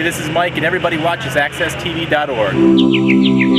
This is Mike, and everybody watches AccessTV.org.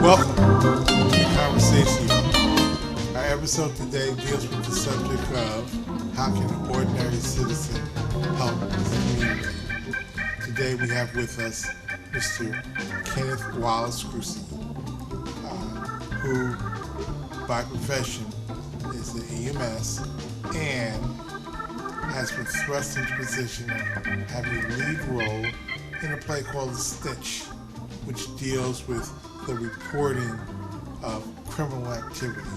Welcome to Conversatio. Our episode today deals with the subject of how can an ordinary citizen help the community. Today we have with us Mr. Kenny Wallace Scurse, who by profession is the E.M.S. and has been thrust into position of having a lead role in a play called Snitch, which deals with the reporting of criminal activity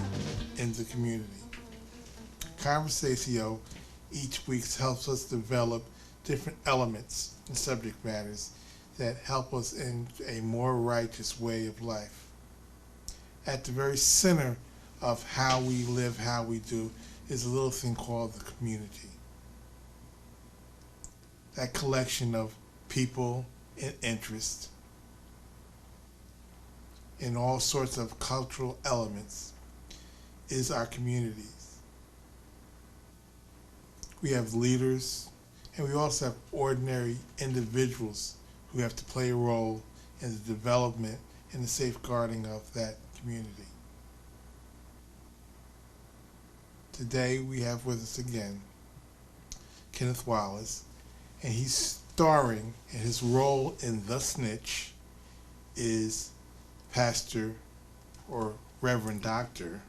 in the community. Conversatio each week helps us develop different elements and subject matters that help us in a more righteous way of life. At the very center of how we live, how we do, is a little thing called the community. That collection of people and interests in all sorts of cultural elements is our communities. We have leaders, and we also have ordinary individuals who have to play a role in the development and the safeguarding of that community. Today we have with us again Kenneth Wallace, and he's starring, and his role in The Snitch is Pastor or Reverend Dr.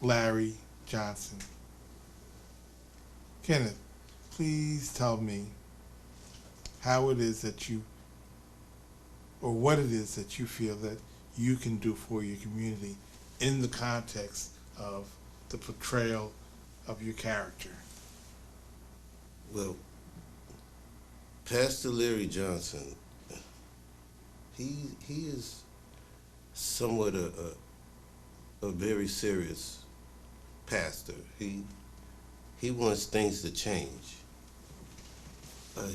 Larry Johnson. Kenneth, please tell me how it is that you, or what it is that you feel that you can do for your community in the context of the portrayal of your character. Well, Pastor Larry Johnson, he is somewhat a very serious pastor. He wants things to change.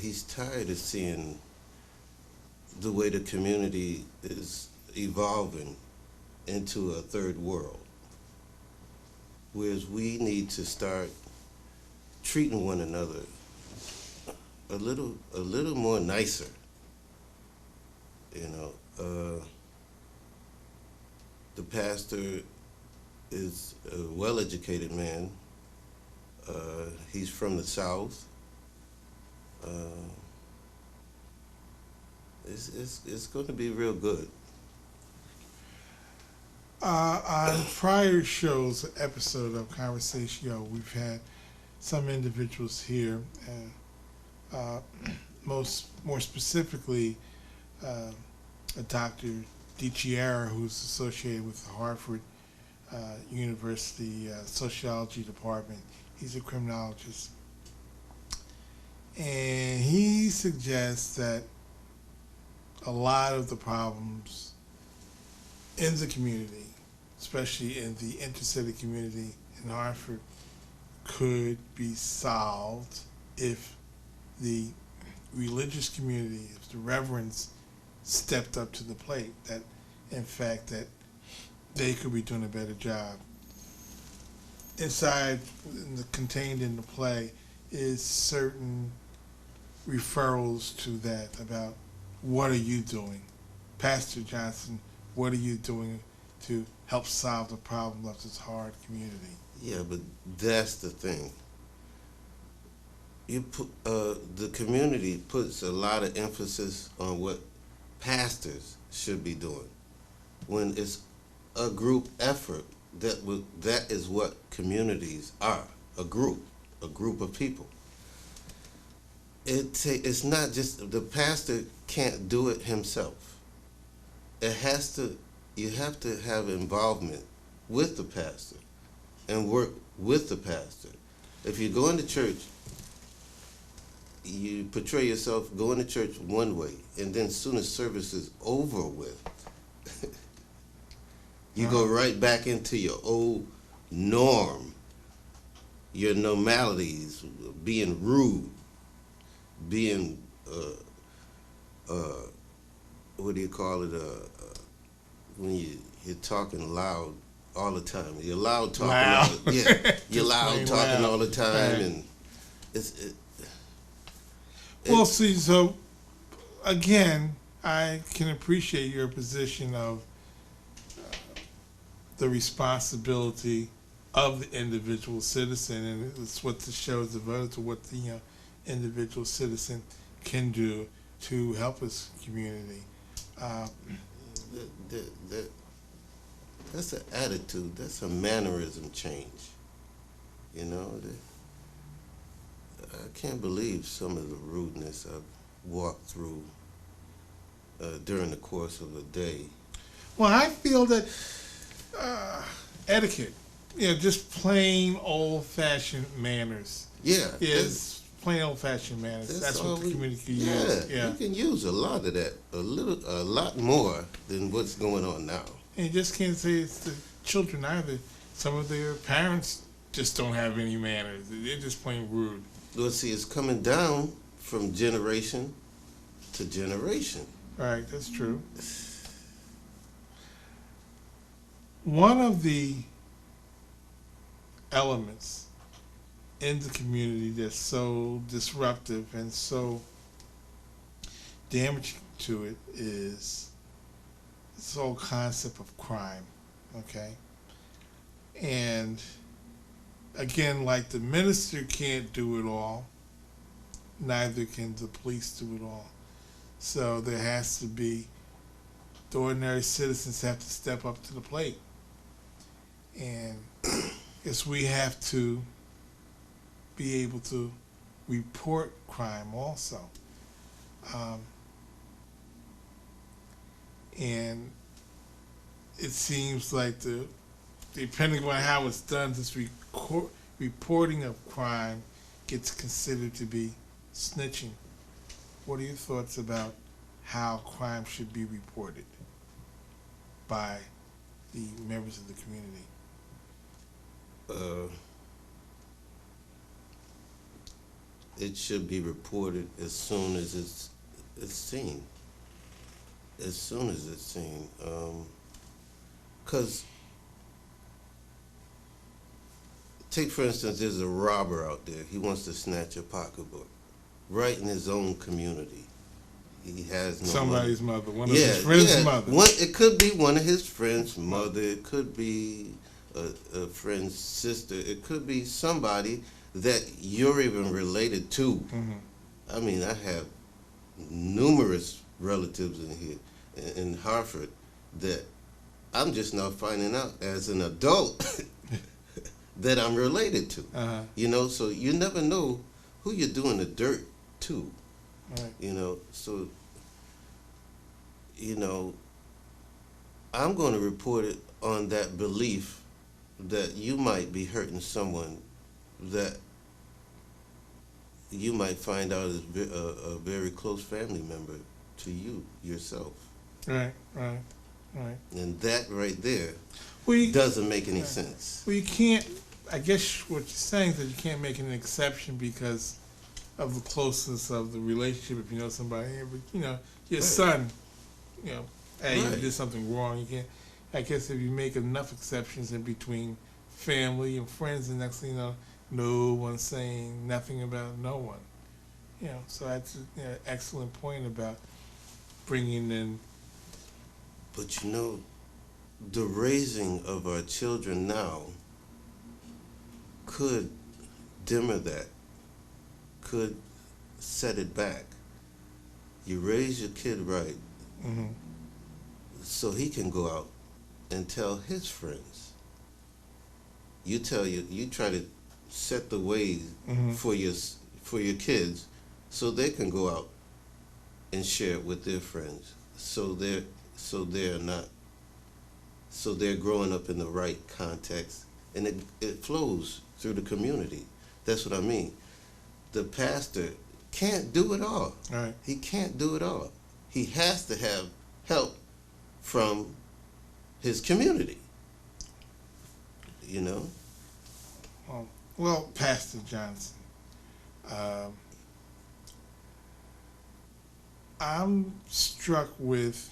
He's tired of seeing the way the community is evolving into a third world, whereas we need to start treating one another a little more nicer. You know, the pastor is a well-educated man. He's from the South. It's going to be real good. On prior shows, episode of Conversatio, we've had some individuals here, more specifically, Dr. DiChiara, who's associated with the Harvard University Sociology Department. He's a criminologist. And he suggests that a lot of the problems in the community, especially in the intercity community in Hartford, could be solved if the religious community, if the reverends stepped up to the plate, that in fact that they could be doing a better job. Inside, contained in the play, is certain referrals to that about what are you doing? Pastor Johnson, what are you doing to help solve the problem of this hard community? Yeah, but that's the thing. the community puts a lot of emphasis on what pastors should be doing, when it's a group effort. That is what communities are, a group of people. It's not just, the pastor can't do it himself. You have to have involvement with the pastor and work with the pastor. If you go into church, you portray yourself going to church one way, and then as soon as service is over with, you go right back into your old norm, your normalities, being rude, being, what do you call it, when you're talking loud all the time. You're loud talking. You're loud talking all the time, right. And Well, see, so again, I can appreciate your position of the responsibility of the individual citizen, and it's what the show is devoted to, what the individual citizen can do to help his community. That's an attitude. That's a mannerism change. You know, I can't believe some of the rudeness I've walked through during the course of a day. Well, I feel that etiquette, just plain old-fashioned manners. Yeah, is plain old-fashioned manners. That's what the community can use. Yeah, you can use a lot of that, a lot more than what's going on now. And you just can't say it's the children either. Some of their parents just don't have any manners. They're just plain rude. Well, see, it's coming down from generation to generation. Right, that's true. One of the elements in the community that's so disruptive and so damaging to it is this whole concept of crime, okay? And again, like the minister can't do it all, neither can the police do it all. So there has to be, the ordinary citizens have to step up to the plate. And I guess we have to be able to report crime also. And it seems like depending on how it's done, this reporting of crime gets considered to be snitching. What are your thoughts about how crime should be reported by the members of the community? It should be reported as soon as it's seen. As soon as it's seen. 'Cause take for instance, there's a robber out there. He wants to snatch a pocketbook, right in his own community. He has no somebody's money. mother, one of his friends' mother. It could be one of his friends' mother. It could be a friend's sister. It could be somebody that you're even related to. Mm-hmm. I mean, I have numerous relatives in here, in Hartford, that I'm just now finding out as an adult that I'm related to. Uh-huh. So you never know who you're doing the dirt to. Right. So, I'm going to report it on that belief that you might be hurting someone that you might find out is a very close family member to you yourself. Right. And that right there Well, doesn't make any sense. Well, you can't, I guess what you're saying is that you can't make an exception because of the closeness of the relationship. If you know somebody, but your Right. son, hey, Right. you did something wrong. You can't. I guess if you make enough exceptions in between family and friends, the next thing you know, no one's saying nothing about no one. So that's an excellent point about bringing in. But the raising of our children now could dimmer that, could set it back. You raise your kid right, Mm-hmm. so he can go out and tell his friends. You try to set the way Mm-hmm. for your kids, so they can go out and share it with their friends. So they're growing up in the right context, and it flows through the community. That's what I mean. The pastor can't do it all. All right. He can't do it all. He has to have help from his community. You know? Well, Pastor Johnson, I'm struck with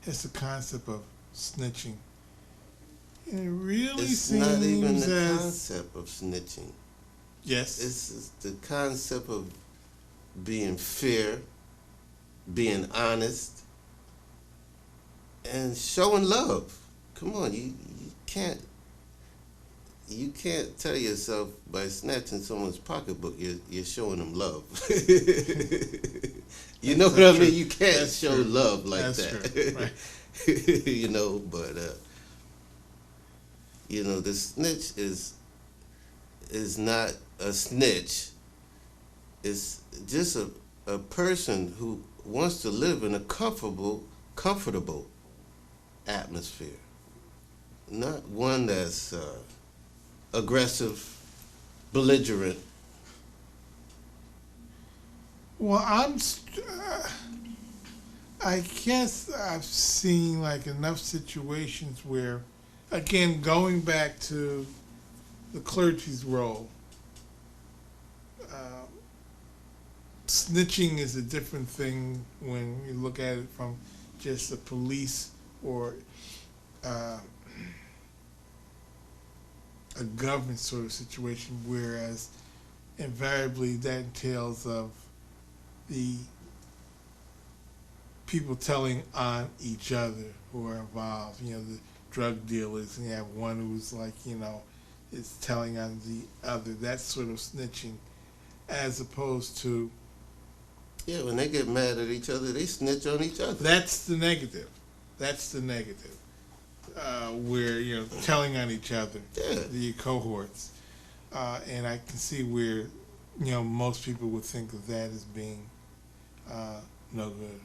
it's the concept of snitching. And it really It's seems not even the as concept of snitching. yes, It's the concept of being fair, being honest, and showing love. Come on, you can't tell yourself by snatching someone's pocketbook you're showing them love. You know what I mean? You can't That's show true. love like That's that. true. Right. You know, but you know, the snitch is not a snitch. It's just a person who wants to live in a comfortable atmosphere. Not one that's aggressive, belligerent. Well, I guess I've seen like enough situations where, again, going back to the clergy's role, snitching is a different thing when you look at it from just a police or a government sort of situation, whereas invariably that entails of the people telling on each other who are involved. You know, the drug dealers, and you have one who's like, you know, is telling on the other. That's sort of snitching, as opposed to Yeah, when they get mad at each other, they snitch on each other. that's the negative. That's the negative. Where, you know, telling on each other, Yeah. the cohorts. And I can see where, you know, most people would think of that as being no good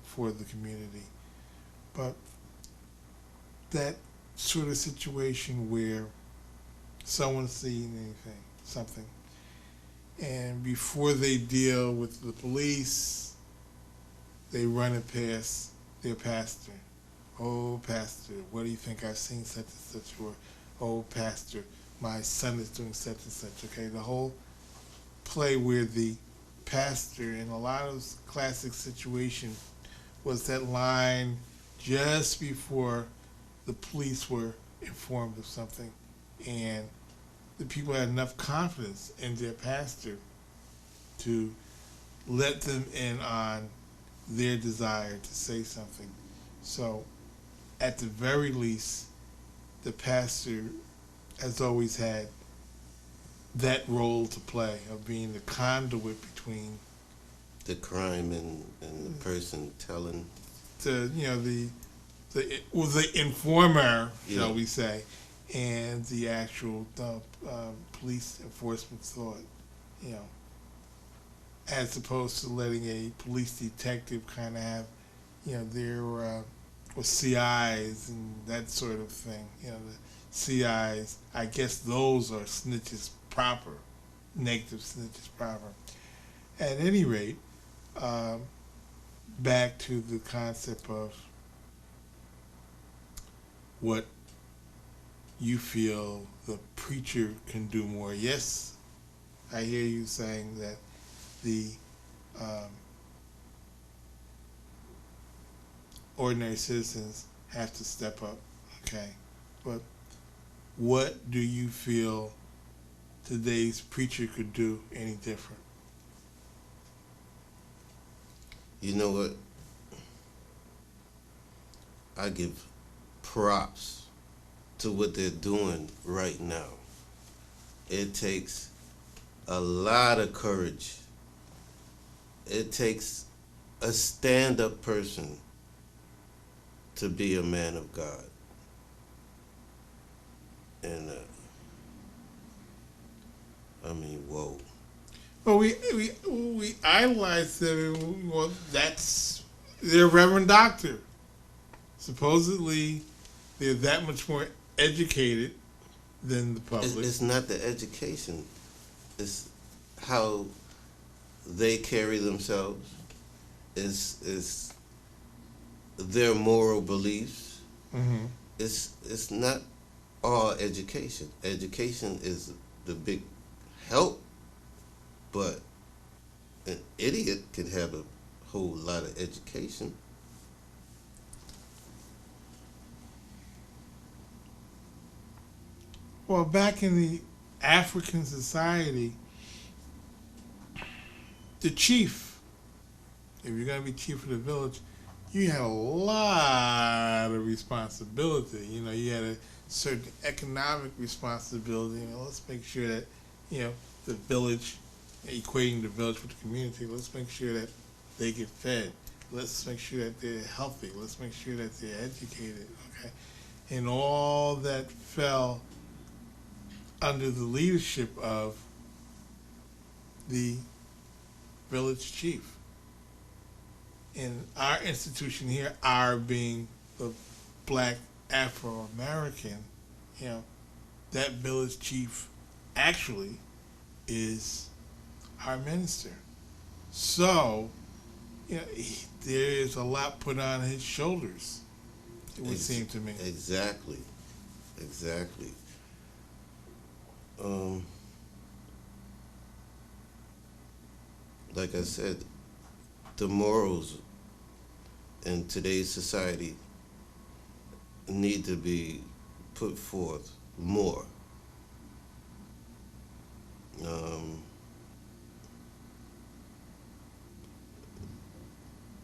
for the community. But that sort of situation where someone's seeing something, and before they deal with the police, they run it past their pastor. Oh, pastor, what do you think? I've seen such and such. Or, oh, pastor, my son is doing such and such. Okay, the whole play where the pastor, in a lot of classic situations, was that line just before the police were informed of something, and the people had enough confidence in their pastor to let them in on their desire to say something. So, at the very least, the pastor has always had that role to play of being the conduit between The crime and the person telling. the informer, shall Yeah. we say, and the actual police enforcement thought, you know, as opposed to letting a police detective kind of have, you know, their with CIs and that sort of thing. You know, the CIs, I guess those are snitches proper, negative snitches proper. At any rate, back to the concept of what you feel the preacher can do more. Yes, I hear you saying that the ordinary citizens have to step up, okay? But what do you feel today's preacher could do any different? You know what? I give props to what they're doing right now. It takes a lot of courage. It takes a stand-up person to be a man of God. And I mean, whoa. Well, we idolize them. Well, that's their Reverend Doctor. Supposedly, they're that much more educated than the public. It's not the education. It's how they carry themselves. It's their moral beliefs. Mm-hmm. It's not all education. Education is the big help, but an idiot can have a whole lot of education. Well, back in the African society, the chief, if you're going to be chief of the village, you had a lot of responsibility. You know, you had a certain economic responsibility. You know, let's make sure that, you know, the village, equating the village with the community, let's make sure that they get fed. Let's make sure that they're healthy. Let's make sure that they're educated, okay? And all that fell under the leadership of the village chief. In our institution here, our being the black Afro-American, you know, that village chief actually is our minister. So, you know, there's a lot put on his shoulders, it would seem to me. Exactly. Exactly. Like I said, the morals in today's society need to be put forth more.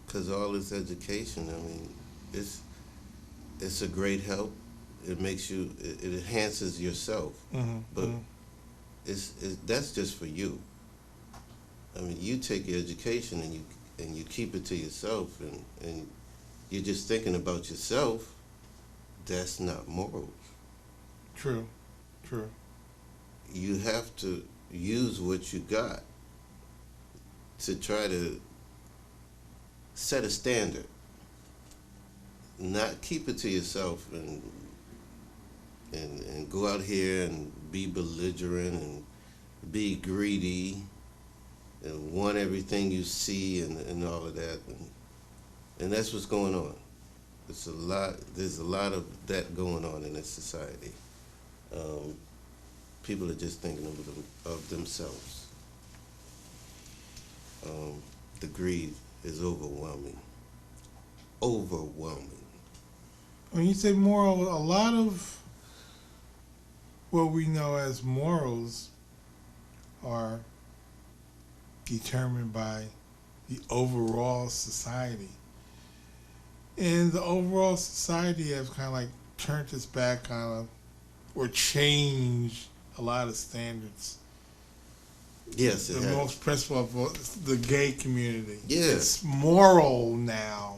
Because all this education, I mean, it's a great help. It makes you, it enhances yourself, but that's just for you. I mean, you take your education and you keep it to yourself, and you're just thinking about yourself. That's not morals. True. You have to use what you got to try to set a standard. Not keep it to yourself and go out here and be belligerent and be greedy and want everything you see and all of that, and that's what's going on. There's a lot of that going on in this society. People are just thinking of themselves. The greed is overwhelming. When you say moral, a lot of what we know as morals are determined by the overall society. And the overall society has kind of like turned its back on or changed a lot of standards. Yes, it the has. most principal of the gay community. Yeah. It's moral now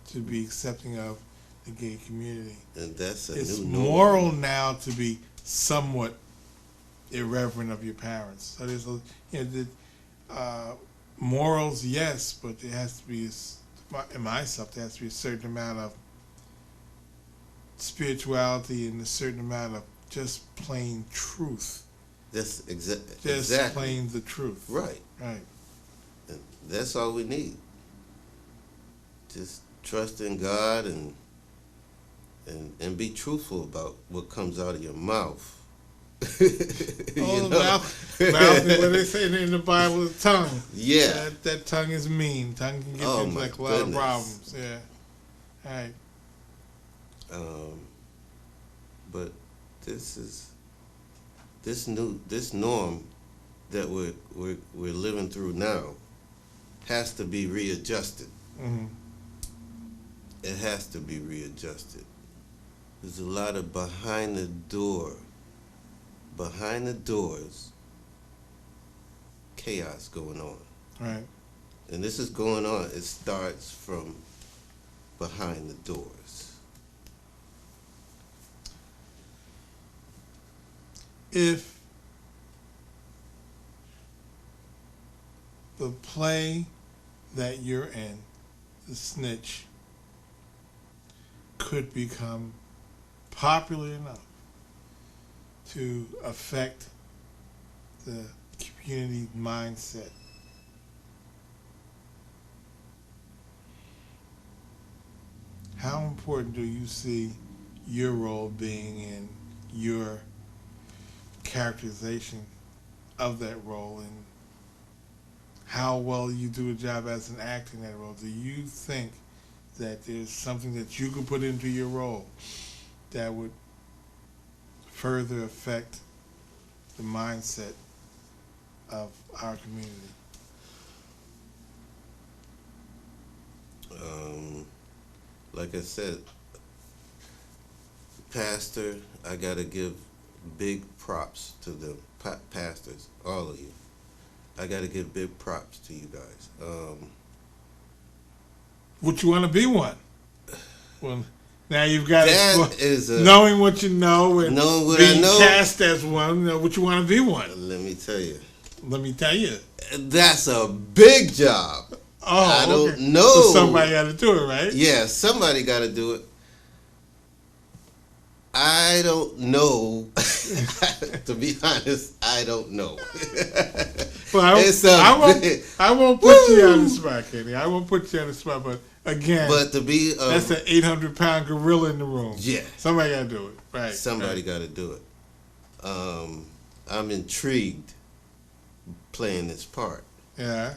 to be accepting of the gay community. And that's It's new norm. moral now to be somewhat irreverent of your parents. So there's morals, yes, but there has to be, in myself, there has to be a certain amount of spirituality and a certain amount of just plain truth. That's Just exactly. plain the truth. Right. Right. And that's all we need. Just trust in God and be truthful about what comes out of your mouth. Mouth is what they say in the Bible, the tongue. Yeah. That tongue is mean. Tongue can get into like a lot of problems. Yeah. All right. But this norm that we're living through now has to be readjusted. Mm-hmm. It has to be readjusted. There's a lot of behind the door behind the doors, chaos going on. Right. And this is going on. It starts from behind the doors. If the play that you're in, the Snitch, could become popular enough to affect the community mindset, how important do you see your role being in your characterization of that role, and how well you do a job as an actor in that role? Do you think that there's something that you can put into your role that would further affect the mindset of our community? Like I said, pastor, I gotta give big props to them, pastors, all of you. I gotta give big props to you guys. Would you want to be one? Well, now you've got that to, is a, knowing what you know and knowing what being I know, cast as one. Would you want to be one? let me tell you, that's a big job. Oh, I don't okay. know. So somebody got to do it, right? Yeah, somebody got to do it. I don't know. To be honest, I don't know. Well, I won't put you on the spot, Kenny. I won't put you on the spot, but again, But to be that's an 800-pound gorilla in the room. Yeah, Somebody got to do it, right? somebody right. got to do it. I'm intrigued playing this part. Yeah.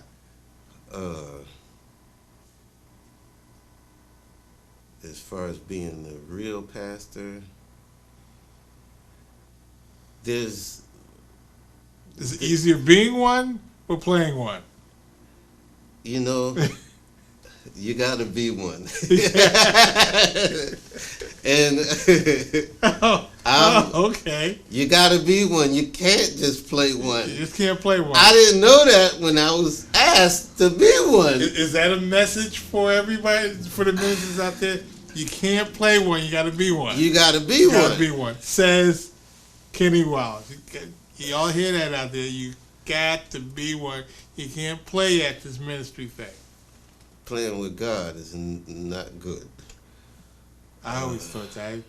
As far as being the real pastor, Is it easier being one or playing one? you know, you got to be one. And okay. you got to be one. You can't just play one. You just can't play one. I didn't know that when I was asked to be one. Is that a message for everybody, for the ministers out there? You can't play one. You got to be one. You got to be You one. got to be one. Says Kenny Wallace. You all hear that out there? You got to be one. You can't play at this ministry thing. Playing with God is not good. I always thought that.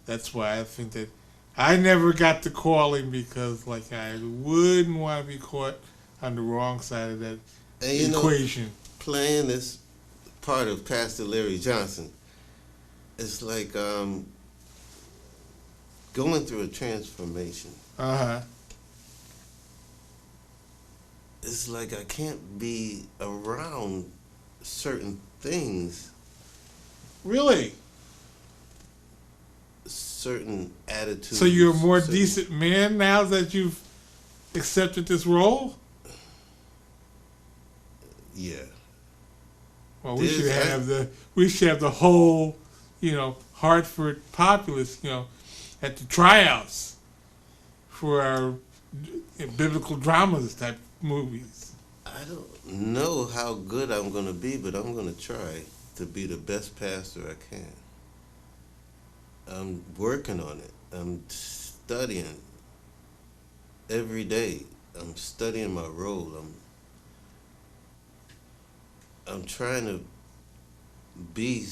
That's why I think that I never got the calling, because like I wouldn't want to be caught on the wrong side of that And equation. Playing this part of Pastor Larry Johnson, it's like going through a transformation. Uh-huh. It's like I can't be around certain things, Really? certain attitudes. So you're a more certain- decent man now that you've accepted this role? Yeah. Well, we This- should have the whole, Hartford populace, at the tryouts for our biblical dramas type movies. I don't know how good I'm going to be, but I'm going to try to be the best pastor I can. I'm working on it. I'm studying every day. I'm studying my role. I'm trying to be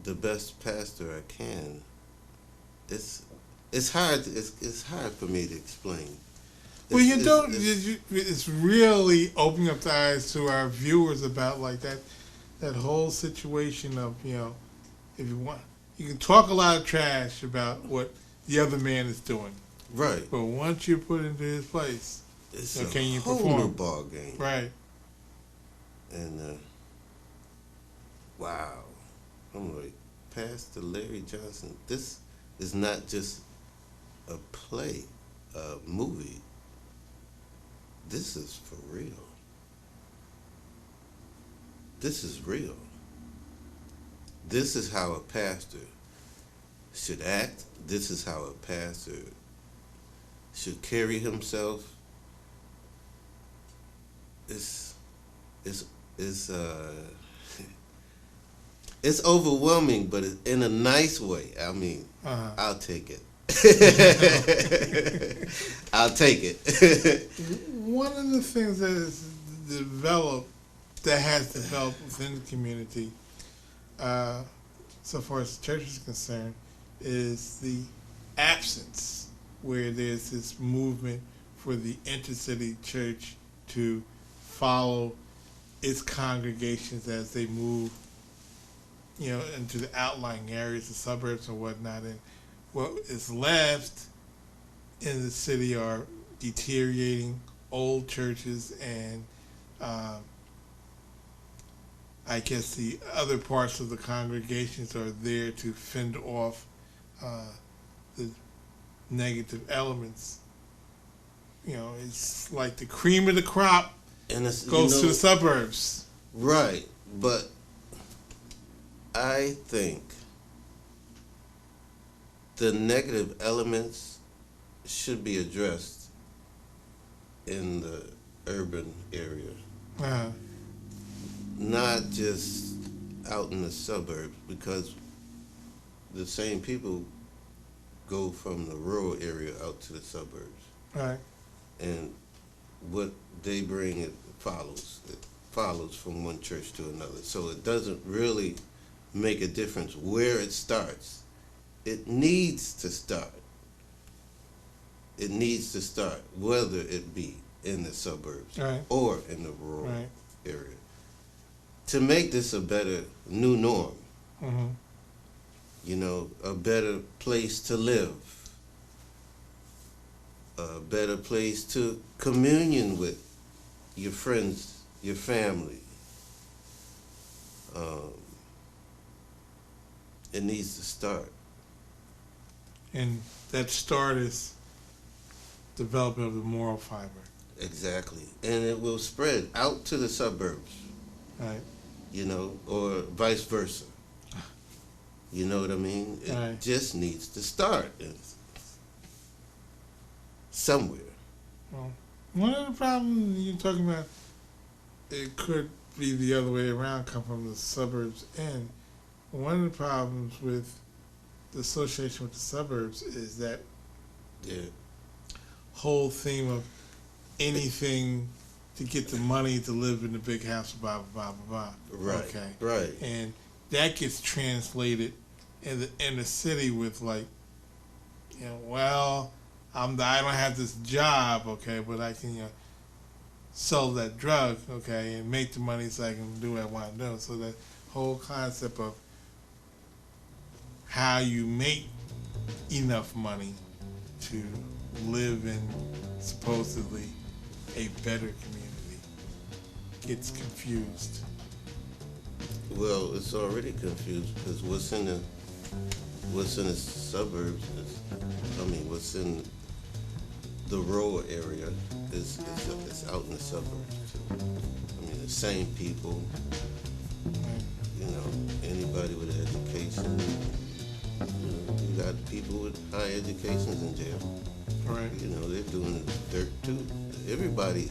the best pastor I can. It's hard. It's hard for me to explain. Well, it's really opening up the eyes to our viewers about like that whole situation of, if you want, you can talk a lot of trash about what the other man is doing, Right. but once you're put into his place, It's can you a whole perform? new ball game. Right? And wow, I'm like, Pastor Larry Johnson, this is not just a play, a movie. This is for real. This is real. This is how a pastor should act. This is how a pastor should carry himself. It's it's overwhelming, but in a nice way. I mean, I'll take it. I'll take it. One of the things that is has developed within the community, so far as the church is concerned, is the absence where there's this movement for the intercity church to follow its congregations as they move, into the outlying areas, the suburbs and whatnot. And what is left in the city are deteriorating old churches, and I guess the other parts of the congregations are there to fend off the negative elements. It's like the cream of the crop And goes to the suburbs. Right, but I think the negative elements should be addressed in the urban area, not just out in the suburbs, because the same people go from the rural area out to the suburbs. Right. And what they bring, it follows. It follows from one church to another. So it doesn't really make a difference where it starts. It needs to start. It needs to start, whether it be in the suburbs or in the rural area, to make this a better new norm. A better place to live, a better place to communion with your friends, your family. It needs to start. And that start is development of the moral fiber. Exactly. And it will spread out to the suburbs. Right. Or vice versa. You know what I mean? It just needs to start somewhere. Well, one of the problems you're talking about, it could be the other way around, come from the suburbs in. One of the problems with the association with the suburbs is that whole theme of anything to get the money to live in the big house, blah, blah, blah, blah. Right. Okay. Right. And that gets translated in the inner city with I don't have this job, okay, but I can sell that drug, okay, and make the money so I can do what I want to do. So that whole concept of how you make enough money to live in supposedly a better community gets confused. Well, it's already confused, because what's in the suburbs what's in the rural area is out in the suburbs too. The same people, anybody with an education. You got people with high educations in jail. Right. They're doing dirt too. Everybody,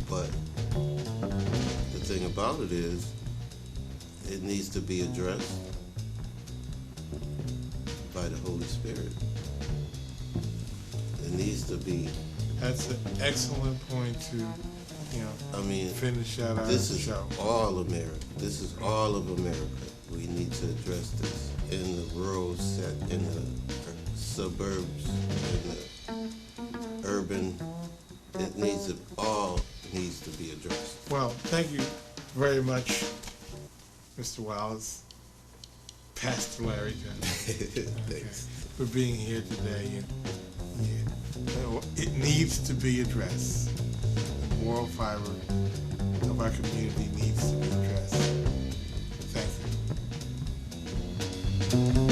but the thing about it is, it needs to be addressed by the Holy Spirit. It needs to be. That's an excellent point to, finish out our this is show. all America. This is all of America. We need to address this in the rural set, in the suburbs, in the urban. All needs to be addressed. Well, thank you very much, Mr. Wallace, Pastor Larry Johnson, Thanks. for being here today. It needs to be addressed. The moral fiber of our community needs to be addressed. Thank you.